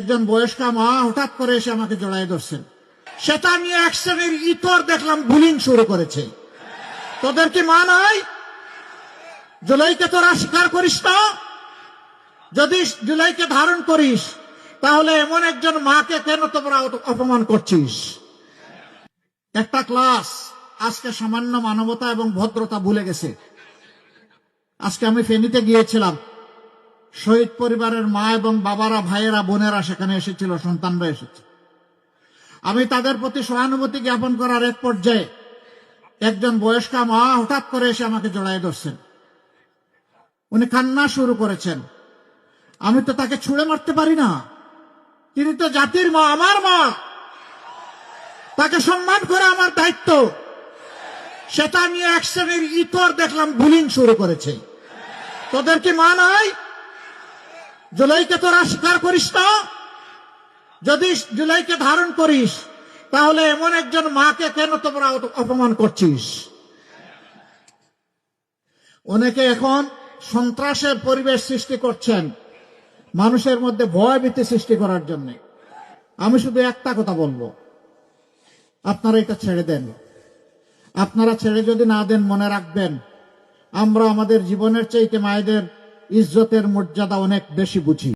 একজন বয়স্কা মা হঠাৎ করে এসে আমাকে জড়াই ধরছেন। সেটা নিয়ে এক শ্রেণীর ইতর দেখলাম বুলিং শুরু করেছে। তোদের কি মা নাই? জুলাইকে তোরা স্বীকার করিস না? যদি জুলাইকে ধারণ করিস তাহলে এমন একজন মাকে কেন তোমরা অপমান করছিস? একটা ক্লাস আজকে সামান্য মানবতা এবং ভদ্রতা ভুলে গেছে। আজকে আমি ফেনীতে গিয়েছিলাম। শহীদ পরিবারের মা এবং বাবারা, ভাইয়েরা, বোনেরা সেখানে এসেছিল, সন্তানরা এসেছে। আমি তাদের প্রতি সহানুভূতি জ্ঞাপন করার এক পর্যায়ে একজন বয়স্কা মা হঠাৎ করে এসে আমাকে জড়াই ধরছেন। উনি কান্না শুরু করেছেন। আমি তো তাকে ছুঁড়ে মারতে পারি না। তিনি তো জাতির মা, আমার মা। তাকে সম্মান করা আমার দায়িত্ব। সেটা নিয়ে এক শ্রেণীর ইতর দেখলাম বুলিং শুরু করেছে। তোদের কি মা নাই? জুলাইকে তোরা স্বীকার করিস না? যদি জুলাইকে ধারণ করিস তাহলে এমন একজন মাকে কেন তোমরা অপমান করছিস? অনেকে এখন সন্ত্রাসের পরিবেশ সৃষ্টি করছেন মানুষের মধ্যে ভয়ভীতি সৃষ্টি করার জন্য। আমি শুধু একটা কথা বলবো, আপনারা এটা ছেড়ে দেন। আপনারা ছেড়ে যদি না দেন, মনে রাখবেন আমরা আমাদের জীবনের চাইতে মায়েদের ইজ্জতের মর্যাদা অনেক বেশি বুঝি।